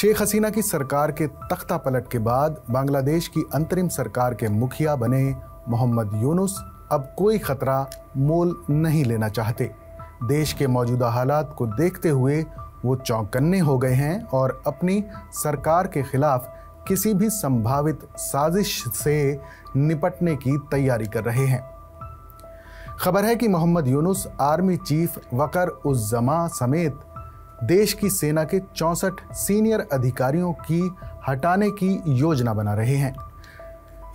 शेख हसीना की सरकार के तख्ता पलट के बाद बांग्लादेश की अंतरिम सरकार के मुखिया बने मोहम्मद यूनुस अब कोई खतरा मोल नहीं लेना चाहते। देश के मौजूदा हालात को देखते हुए वो चौकन्ने हो गए हैं और अपनी सरकार के खिलाफ किसी भी संभावित साजिश से निपटने की तैयारी कर रहे हैं। खबर है कि मोहम्मद यूनुस आर्मी चीफ वकर उज जमा समेत देश की सेना के 64 सीनियर अधिकारियों की हटाने की योजना बना रहे हैं।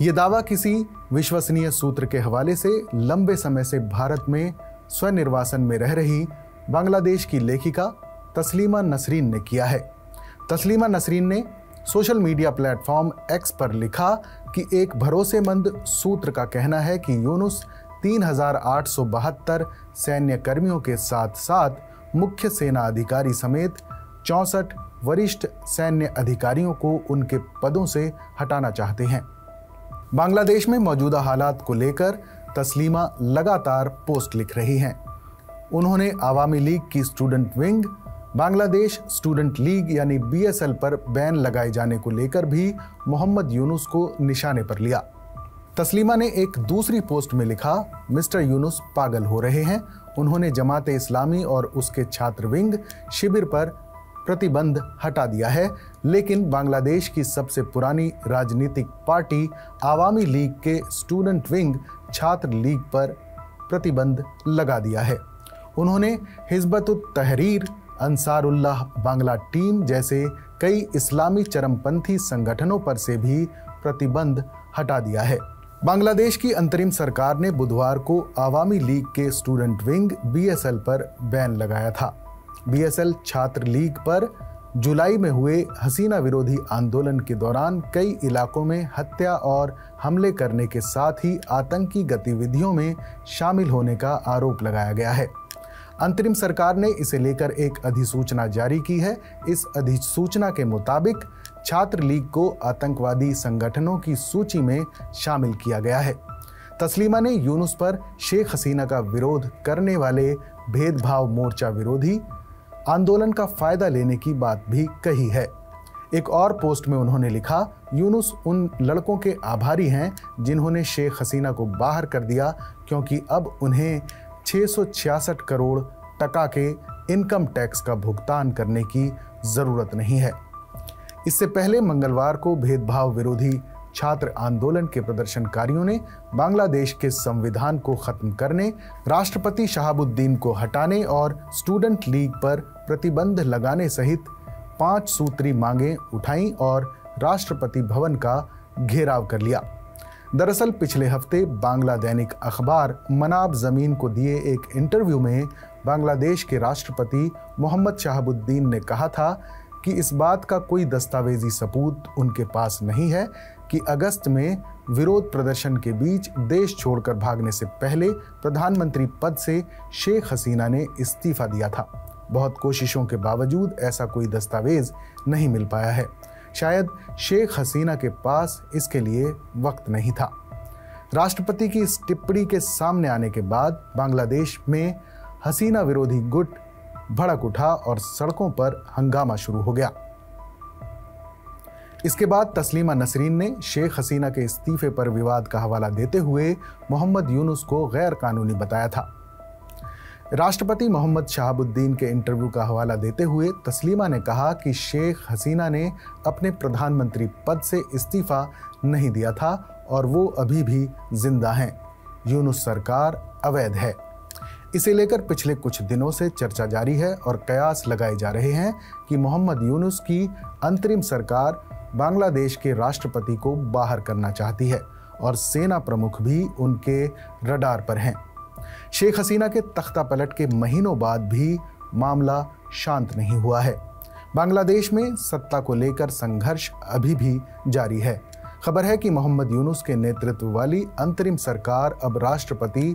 ये दावा किसी विश्वसनीय सूत्र के हवाले से लंबे समय से भारत में स्वनिर्वासन में रह रही बांग्लादेश की लेखिका तस्लीमा नसरीन ने किया है। तस्लीमा नसरीन ने सोशल मीडिया प्लेटफॉर्म एक्स पर लिखा कि एक भरोसेमंद सूत्र का कहना है कि यूनुस 3872 सैन्य कर्मियों के साथ साथ मुख्य सेना अधिकारी समेत 64 वरिष्ठ सैन्य अधिकारियों को उनके पदों से हटाना चाहते हैं। बांग्लादेश में मौजूदा हालात को लेकर तस्लीमा लगातार पोस्ट लिख रही हैं। उन्होंने आवामी लीग की student wing, Bangladesh student league यानी BSL पर बैन लगाए जाने को लेकर भी मोहम्मद यूनुस को निशाने पर लिया। तस्लीमा ने एक दूसरी पोस्ट में लिखा, मिस्टर यूनुस पागल हो रहे हैं। उन्होंने जमात इस्लामी और उसके छात्र विंग शिविर पर प्रतिबंध हटा दिया है, लेकिन बांग्लादेश की सबसे पुरानी राजनीतिक पार्टी आवामी लीग के स्टूडेंट विंग छात्र लीग पर प्रतिबंध लगा दिया है। उन्होंने हिज़्बत उत तहरीर, अंसारुल्लाह बांग्ला टीम जैसे कई इस्लामी चरमपंथी संगठनों पर से भी प्रतिबंध हटा दिया है। बांग्लादेश की अंतरिम सरकार ने बुधवार को आवामी लीग के स्टूडेंट विंग BSL पर बैन लगाया था। BSL छात्र लीग पर जुलाई में हुए हसीना विरोधी आंदोलन के दौरान कई इलाकों में हत्या और हमले करने के साथ ही आतंकी गतिविधियों में शामिल होने का आरोप लगाया गया है। अंतरिम सरकार ने इसे लेकर एक अधिसूचना जारी की है। इस अधिसूचना के मुताबिक छात्र लीग को आतंकवादी संगठनों की सूची में शामिल किया गया है। तस्लीमा ने यूनुस पर शेख हसीना का विरोध करने वाले भेदभाव मोर्चा विरोधी आंदोलन का फायदा लेने की बात भी कही है। एक और पोस्ट में उन्होंने लिखा, यूनुस उन लड़कों के आभारी हैं जिन्होंने शेख हसीना को बाहर कर दिया, क्योंकि अब उन्हें 666 करोड़ टका के इनकम टैक्स का भुगतान करने की जरूरत नहीं है। इससे पहले मंगलवार को भेदभाव विरोधी छात्र आंदोलन के प्रदर्शनकारियों ने बांग्लादेश के संविधान को खत्म करने, राष्ट्रपति शहाबुद्दीन को हटाने और स्टूडेंट लीग पर प्रतिबंध लगाने सहित 5 सूत्री मांगें उठाईं और राष्ट्रपति भवन का घेराव कर लिया। दरअसल पिछले हफ्ते बांग्ला दैनिक अखबार मनाब जमीन को दिए एक इंटरव्यू में बांग्लादेश के राष्ट्रपति मोहम्मद शहाबुद्दीन ने कहा था कि इस बात का कोई दस्तावेजी सबूत उनके पास नहीं है कि अगस्त में विरोध प्रदर्शन के बीच देश छोड़कर भागने से पहले प्रधानमंत्री पद से शेख हसीना ने इस्तीफा दिया था। बहुत कोशिशों के बावजूद ऐसा कोई दस्तावेज नहीं मिल पाया है। शायद शेख हसीना के पास इसके लिए वक्त नहीं था। राष्ट्रपति की इस टिप्पणी के सामने आने के बाद बांग्लादेश में हसीना विरोधी गुट भड़क उठा और सड़कों पर हंगामा शुरू हो गया। इसके बाद तस्लीमा नसरीन ने शेख हसीना के इस्तीफे पर विवाद का हवाला देते हुए मोहम्मद यूनुस को गैर कानूनी बताया था। राष्ट्रपति मोहम्मद शहाबुद्दीन के इंटरव्यू का हवाला देते हुए तस्लीमा ने कहा कि शेख हसीना ने अपने प्रधानमंत्री पद से इस्तीफा नहीं दिया था और वो अभी भी जिंदा हैं। यूनुस सरकार अवैध है। इसे लेकर पिछले कुछ दिनों से चर्चा जारी है और कयास लगाए जा रहे हैं कि मोहम्मद यूनुस की अंतरिम सरकार बांग्लादेश के राष्ट्रपति को बाहर करना चाहती है और सेना प्रमुख भी उनके रडार पर हैं। शेख हसीना के तख्ता पलट के महीनों बाद भी मामला शांत नहीं हुआ है। बांग्लादेश में सत्ता को लेकर संघर्ष अभी भी जारी है। खबर है कि मोहम्मद यूनुस के नेतृत्व वाली अंतरिम सरकार अब राष्ट्रपति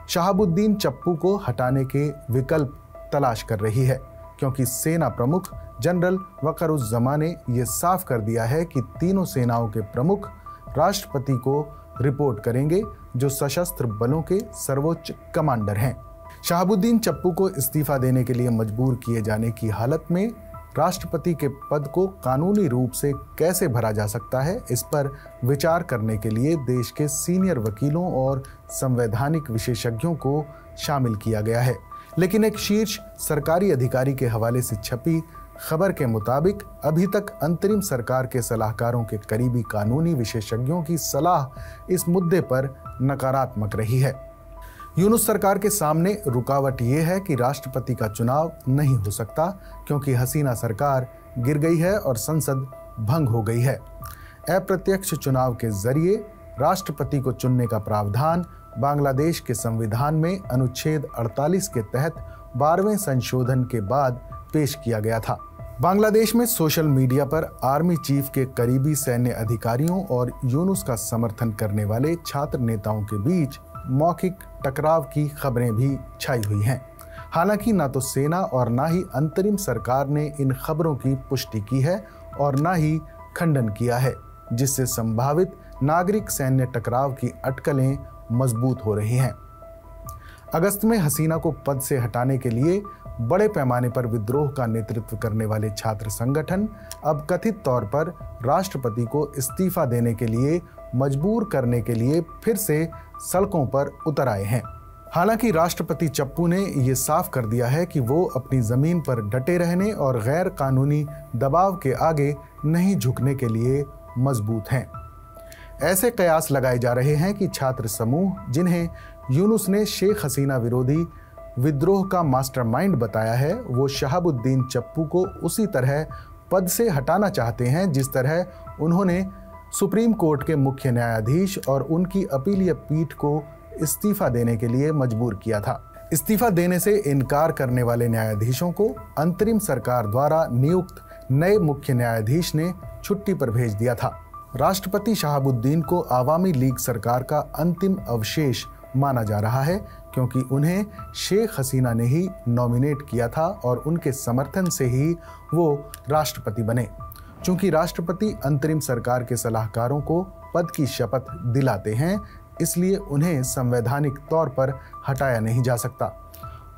शहाबुद्दीन चप्पू को हटाने के विकल्प तलाश कर रही है, क्योंकि सेना प्रमुख जनरल वकर उज जमा ने यह साफ कर दिया है कि तीनों सेनाओं के प्रमुख राष्ट्रपति को रिपोर्ट करेंगे, जो सशस्त्र बलों के सर्वोच्च कमांडर हैं। शहाबुद्दीन चप्पू को इस्तीफा देने के लिए मजबूर किए जाने की हालत में राष्ट्रपति के पद को कानूनी रूप से कैसे भरा जा सकता है, इस पर विचार करने के लिए देश के सीनियर वकीलों और संवैधानिक विशेषज्ञों को शामिल किया गया है। लेकिन एक शीर्ष सरकारी अधिकारी के हवाले से छपी खबर के मुताबिक अभी तक अंतरिम सरकार के सलाहकारों के करीबी कानूनी विशेषज्ञों की सलाह इस मुद्दे पर नकारात्मक रही है। यूनुस सरकार के सामने रुकावट ये है कि राष्ट्रपति का चुनाव नहीं हो सकता, क्योंकि हसीना सरकार गिर गई है और संसद भंग हो गई है। अप्रत्यक्ष चुनाव के जरिए राष्ट्रपति को चुनने का प्रावधान बांग्लादेश के संविधान में अनुच्छेद 48 के तहत 12वें संशोधन के बाद पेश किया गया था। बांग्लादेश में सोशल मीडिया पर आर्मी चीफ के करीबी सैन्य अधिकारियों और यूनुस का समर्थन करने वाले छात्र नेताओं के बीच मौखिक टकराव की खबरें भी छाई हुई हैं। हालांकि ना तो सेना और ना ही अंतरिम सरकार ने इन खबरों की पुष्टि की है और ना ही खंडन किया है, जिससे संभावित नागरिक सैन्य टकराव की अटकलें मजबूत हो रही हैं। अगस्त में हसीना को पद से हटाने के लिए बड़े पैमाने पर विद्रोह का नेतृत्व करने वाले छात्र संगठन अब कथित तौर पर राष्ट्रपति को इस्तीफा देने के लिए मजबूर करने के लिए फिर से सड़कों पर उतर आए हैं। हालांकि राष्ट्रपति चप्पू ने ये साफ कर दिया है कि वो अपनी जमीन पर डटे रहने और गैर कानूनी दबाव के आगे नहीं झुकने के लिए मजबूत हैं। ऐसे कयास लगाए जा रहे हैं कि छात्र समूह, जिन्हें यूनुस ने शेख हसीना विरोधी विद्रोह का मास्टरमाइंड बताया है, वो शहाबुद्दीन चप्पू को उसी तरह पद से हटाना चाहते हैं जिस तरह उन्होंने सुप्रीम कोर्ट के मुख्य न्यायाधीश और उनकी अपीलीय पीठ को इस्तीफा देने के लिए मजबूर किया था। इस्तीफा देने से इनकार करने वाले न्यायाधीशों को अंतरिम सरकार द्वारा नियुक्त नए मुख्य न्यायाधीश ने छुट्टी पर भेज दिया था। राष्ट्रपति शहाबुद्दीन को आवामी लीग सरकार का अंतिम अवशेष माना जा रहा है, क्योंकि उन्हें शेख हसीना ने ही नॉमिनेट किया था और उनके समर्थन से ही वो राष्ट्रपति बने। चूंकि राष्ट्रपति अंतरिम सरकार के सलाहकारों को पद की शपथ दिलाते हैं, इसलिए उन्हें संवैधानिक तौर पर हटाया नहीं जा सकता।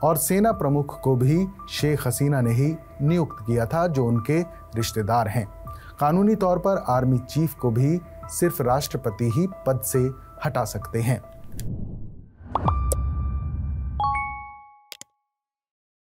और सेना प्रमुख को भी शेख हसीना ने ही नियुक्त किया था, जो उनके रिश्तेदार हैं। कानूनी तौर पर आर्मी चीफ को भी सिर्फ राष्ट्रपति ही पद से हटा सकते हैं।